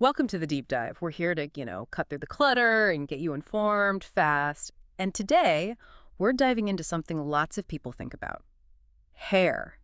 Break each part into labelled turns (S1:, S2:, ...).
S1: Welcome to the deep dive. We're here to, cut through the clutter and get you informed fast. And today, we're diving into something lots of people think about: hair.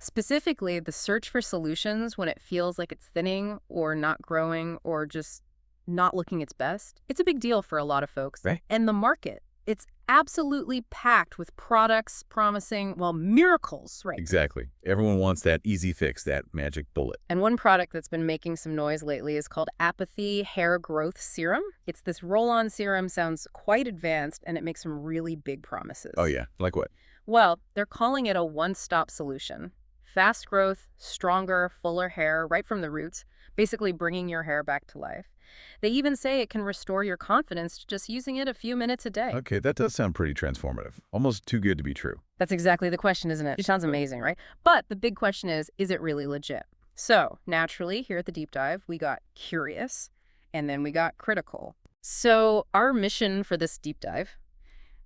S1: Specifically, the search for solutions when it feels like it's thinning or not growing or just not looking its best. It's a big deal for a lot of folks.
S2: Right.
S1: And the market, it's absolutely packed with products promising, well, miracles, right?
S2: Exactly. Everyone wants that easy fix, that magic bullet.
S1: And one product that's been making some noise lately is called Apathy Hair Growth Serum. It's this roll-on serum, sounds quite advanced, and it makes some really big promises.
S2: Oh, yeah. Like what?
S1: Well, they're calling it a one-stop solution. Fast growth, stronger, fuller hair right from the roots, basically bringing your hair back to life. They even say it can restore your confidence just using it a few minutes a day.
S2: Okay, that does sound pretty transformative. Almost too good to be true.
S1: That's exactly the question, isn't it? It sounds amazing, right? But the big question is it really legit? So, naturally, here at the Deep Dive, we got curious, and then we got critical. So, our mission for this deep dive,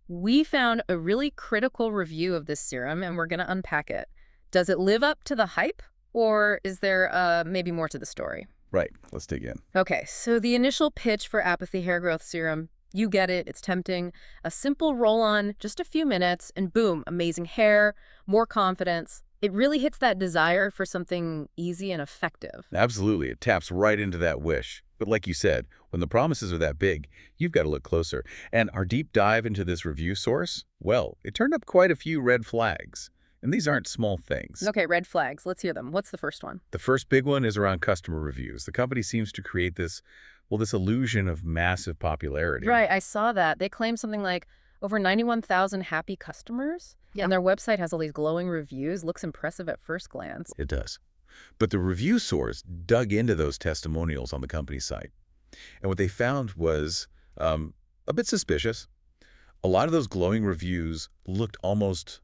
S1: we found a really critical review of this serum, and we're going to unpack it. Does it live up to the hype, or is there maybe more to the story?
S2: Right. Let's dig in.
S1: Okay, so the initial pitch for Apathy Hair Growth Serum, you get it, it's tempting. A simple roll-on, just a few minutes, and boom, amazing hair, more confidence. It really hits that desire for something easy and effective.
S2: Absolutely. It taps right into that wish. But like you said, when the promises are that big, you've got to look closer. And our deep dive into this review source, well, it turned up quite a few red flags. And these aren't small things.
S1: Okay, red flags. Let's hear them. What's the first one?
S2: The first big one is around customer reviews. The company seems to create this illusion of massive popularity.
S1: Right, I saw that. They claim something like over 91,000 happy customers. Yeah. And their website has all these glowing reviews. Looks impressive at first glance.
S2: It does. But the review source dug into those testimonials on the company's site. And what they found was a bit suspicious. A lot of those glowing reviews looked almost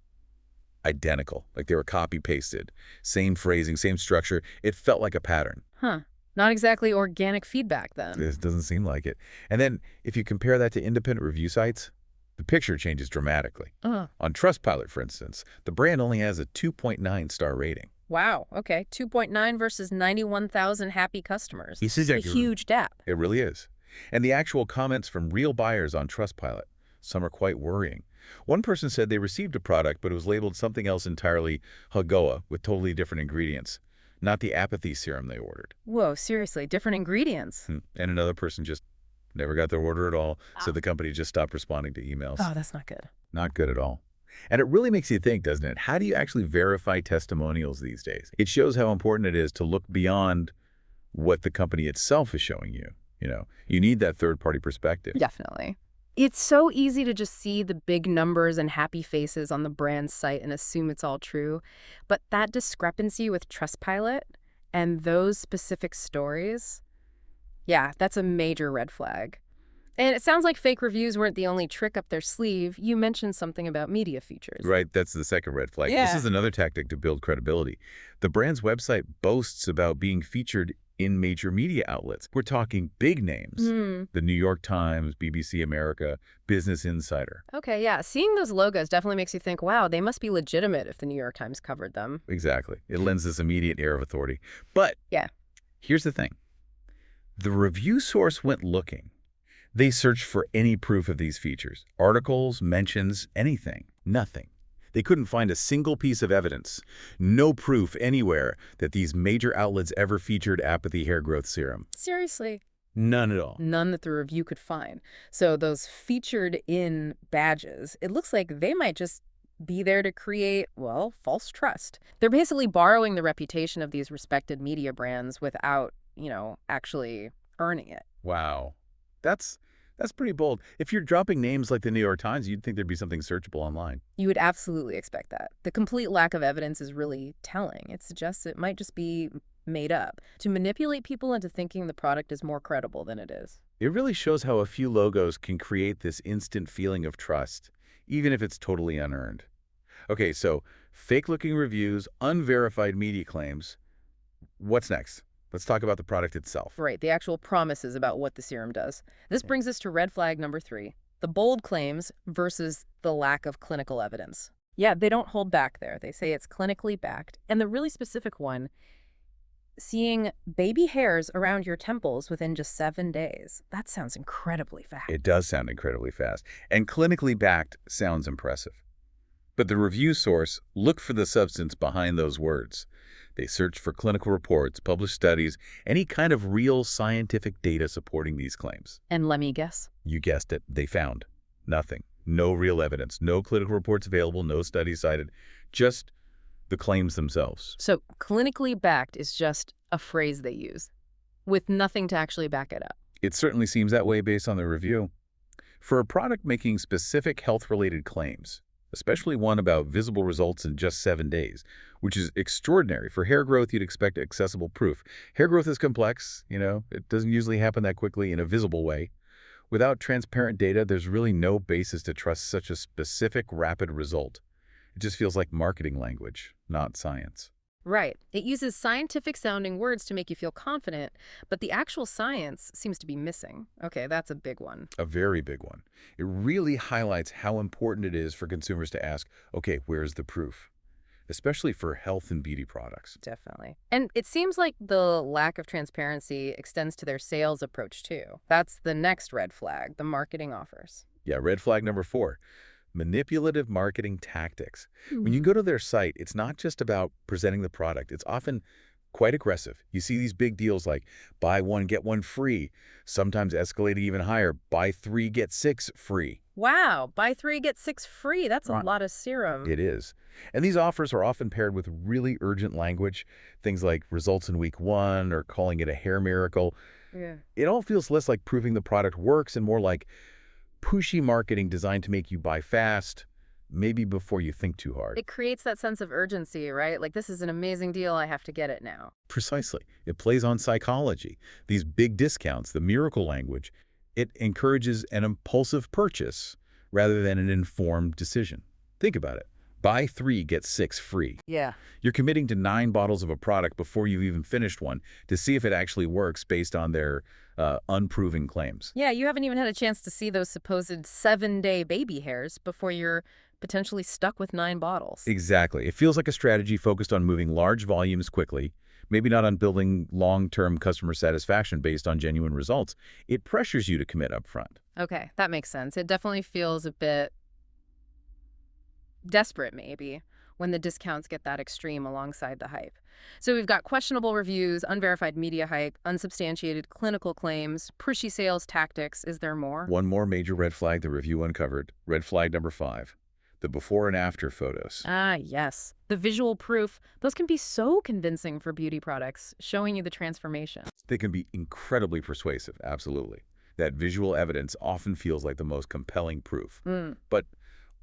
S2: identical, like they were copy-pasted. Same phrasing, same structure. It felt like a pattern.
S1: Huh. Not exactly organic feedback, then.
S2: It doesn't seem like it. And then if you compare that to independent review sites, the picture changes dramatically. On Trustpilot, for instance, the brand only has a 2.9 star rating.
S1: Wow, okay. 2.9 versus 91,000 happy customers.
S2: This is
S1: a huge gap.
S2: It really is. And the actual comments from real buyers on Trustpilot, some are quite worrying. One person said they received a product, but it was labeled something else entirely, Hagoa, with totally different ingredients, not the apathy serum they ordered.
S1: Whoa, seriously, different ingredients?
S2: And another person just never got their order at all, so the company just stopped responding to emails.
S1: Oh, that's not good.
S2: Not good at all. And it really makes you think, doesn't it? How do you actually verify testimonials these days? It shows how important it is to look beyond what the company itself is showing you. You need that third-party perspective.
S1: Definitely. It's so easy to just see the big numbers and happy faces on the brand's site and assume it's all true. But that discrepancy with Trustpilot and those specific stories, yeah, that's a major red flag. And it sounds like fake reviews weren't the only trick up their sleeve. You mentioned something about media features.
S2: Right, that's the second red flag.
S1: Yeah.
S2: This is another tactic to build credibility. The brand's website boasts about being featured in major media outlets. We're talking big names. The New York Times, BBC America, Business Insider.
S1: Okay, yeah. Seeing those logos definitely makes you think, wow, they must be legitimate if the New York Times covered them.
S2: Exactly. It lends this immediate air of authority. But
S1: yeah,
S2: here's the thing. The review source went looking. They searched for any proof of these features. Articles, mentions, anything. Nothing. They couldn't find a single piece of evidence. No proof anywhere that these major outlets ever featured Apathy Hair Growth Serum.
S1: Seriously?
S2: None at all.
S1: None that the review could find. So those featured in badges, it looks like they might just be there to create, well, false trust. They're basically borrowing the reputation of these respected media brands without, actually earning it.
S2: Wow. That's pretty bold. If you're dropping names like the New York Times, you'd think there'd be something searchable online.
S1: You would absolutely expect that. The complete lack of evidence is really telling. It suggests it might just be made up to manipulate people into thinking the product is more credible than it is.
S2: It really shows how a few logos can create this instant feeling of trust, even if it's totally unearned. Okay, so fake-looking reviews, unverified media claims. What's next? Let's talk about the product itself.
S1: Right, the actual promises about what the serum does. This brings us to red flag number 3, the bold claims versus the lack of clinical evidence. Yeah, they don't hold back there. They say it's clinically backed. And the really specific one seeing baby hairs around your temples within just 7 days. That sounds incredibly fast.
S2: It does sound incredibly fast, and clinically backed sounds impressive. But the review source looked for the substance behind those words. They searched for clinical reports, published studies, any kind of real scientific data supporting these claims.
S1: And let me guess.
S2: You guessed it, they found nothing. No real evidence, no clinical reports available, no studies cited, just the claims themselves.
S1: So clinically backed is just a phrase they use with nothing to actually back it up.
S2: It certainly seems that way based on the review. For a product making specific health-related claims, especially one about visible results in just 7 days, which is extraordinary. For hair growth, you'd expect accessible proof. Hair growth is complex, it doesn't usually happen that quickly in a visible way. Without transparent data, there's really no basis to trust such a specific, rapid result. It just feels like marketing language, not science.
S1: Right. It uses scientific-sounding words to make you feel confident, but the actual science seems to be missing. Okay, that's a big one.
S2: A very big one. It really highlights how important it is for consumers to ask, okay, where's the proof? Especially for health and beauty products.
S1: Definitely. And it seems like the lack of transparency extends to their sales approach, too. That's the next red flag, the marketing offers.
S2: Yeah, red flag number 4. Manipulative marketing tactics. When you go to their site, it's not just about presenting the product. It's often quite aggressive. You see these big deals like buy one, get one free, sometimes escalating even higher, buy 3, get 6 free.
S1: Wow, buy 3, get 6 free. That's a lot of serum.
S2: It is. And these offers are often paired with really urgent language, things like results in week 1 or calling it a hair miracle.
S1: Yeah.
S2: It all feels less like proving the product works and more like pushy marketing designed to make you buy fast, maybe before you think too hard.
S1: It creates that sense of urgency, right? Like, this is an amazing deal, I have to get it now.
S2: Precisely. It plays on psychology. These big discounts, the miracle language, it encourages an impulsive purchase rather than an informed decision. Think about it. Buy 3, get 6 free.
S1: Yeah.
S2: You're committing to 9 bottles of a product before you've even finished one to see if it actually works based on their unproven claims.
S1: Yeah, you haven't even had a chance to see those supposed 7-day baby hairs before you're potentially stuck with 9 bottles.
S2: Exactly. It feels like a strategy focused on moving large volumes quickly, maybe not on building long-term customer satisfaction based on genuine results. It pressures you to commit up front.
S1: Okay, that makes sense. It definitely feels a bit desperate, maybe, when the discounts get that extreme alongside the hype. So we've got questionable reviews, unverified media hype, unsubstantiated clinical claims, pushy sales tactics. Is there more?
S2: One more major red flag the review uncovered, red flag number 5, the before and after photos.
S1: Ah, yes. The visual proof. Those can be so convincing for beauty products, showing you the transformation.
S2: They can be incredibly persuasive, absolutely. That visual evidence often feels like the most compelling proof. But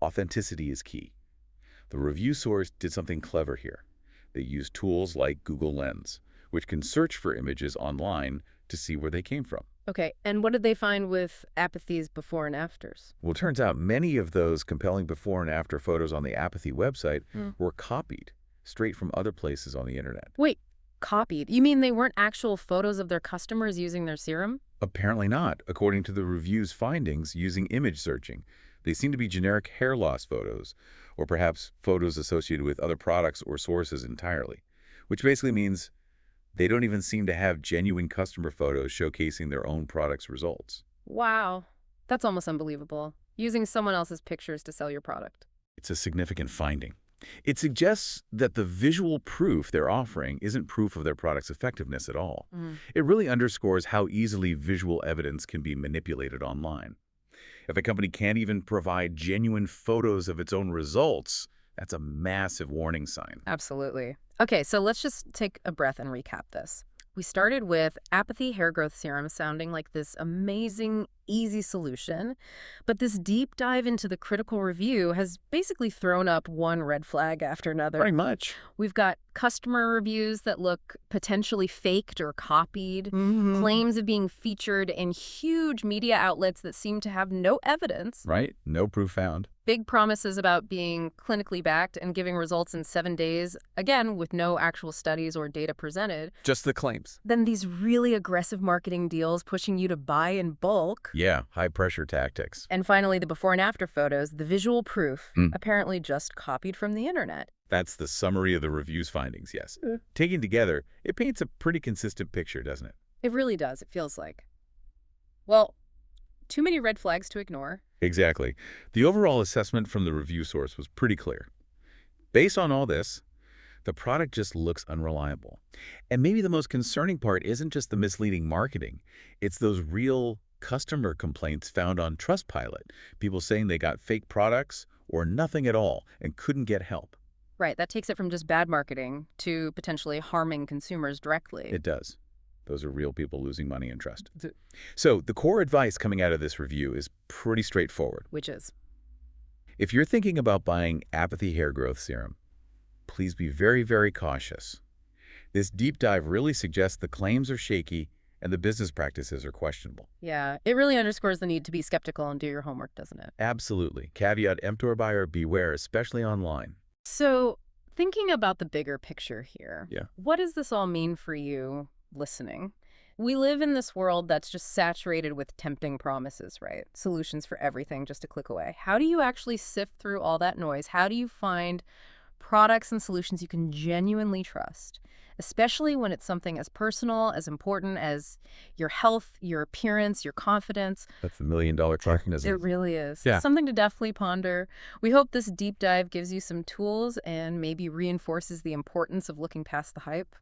S2: authenticity is key. The review source did something clever here. They used tools like Google Lens, which can search for images online to see where they came from.
S1: Okay, and what did they find with Apathy's before and afters?
S2: Well, it turns out many of those compelling before and after photos on the Apathy website were copied straight from other places on the internet.
S1: Wait, copied? You mean they weren't actual photos of their customers using their serum?
S2: Apparently not, according to the review's findings using image searching. They seem to be generic hair loss photos, or perhaps photos associated with other products or sources entirely, which basically means they don't even seem to have genuine customer photos showcasing their own product's results.
S1: Wow, that's almost unbelievable. Using someone else's pictures to sell your product.
S2: It's a significant finding. It suggests that the visual proof they're offering isn't proof of their product's effectiveness at all. It really underscores how easily visual evidence can be manipulated online. If a company can't even provide genuine photos of its own results, that's a massive warning sign.
S1: Absolutely. Okay, so let's just take a breath and recap this. We started with Aparthy Hair Growth Serum sounding like this amazing, easy solution, but this deep dive into the critical review has basically thrown up one red flag after another.
S2: Very much.
S1: We've got customer reviews that look potentially faked or copied, claims of being featured in huge media outlets that seem to have no evidence.
S2: Right? No proof found.
S1: Big promises about being clinically backed and giving results in 7 days, again, with no actual studies or data presented.
S3: Just the claims.
S1: Then these really aggressive marketing deals pushing you to buy in bulk.
S2: Yeah, high-pressure tactics.
S1: And finally, the before and after photos, the visual proof, apparently just copied from the internet.
S2: That's the summary of the review's findings, yes.
S1: Mm.
S2: Taken together, it paints a pretty consistent picture, doesn't it?
S1: It really does, it feels like. Well, too many red flags to ignore.
S2: Exactly. The overall assessment from the review source was pretty clear. Based on all this, the product just looks unreliable. And maybe the most concerning part isn't just the misleading marketing. It's those real customer complaints found on Trustpilot. People saying they got fake products or nothing at all and couldn't get help.
S1: Right, that takes it from just bad marketing to potentially harming consumers directly.
S2: It does. Those are real people losing money and trust. So the core advice coming out of this review is pretty straightforward.
S1: Which is?
S2: If you're thinking about buying Apathy Hair Growth Serum, please be very, very cautious. This deep dive really suggests the claims are shaky and the business practices are questionable.
S1: Yeah, it really underscores the need to be skeptical and do your homework, doesn't it?
S2: Absolutely. Caveat emptor, buyer beware, especially online.
S1: So, thinking about the bigger picture here,
S2: Yeah.
S1: what does this all mean for you listening? We live in this world that's just saturated with tempting promises, right? Solutions for everything just a click away. How do you actually sift through all that noise? How do you find products and solutions you can genuinely trust, especially when it's something as personal, as important as your health, your appearance, your confidence?
S2: That's the million-dollar mechanism.
S1: It really is.
S2: Yeah.
S1: Something to definitely ponder. We hope this deep dive gives you some tools and maybe reinforces the importance of looking past the hype.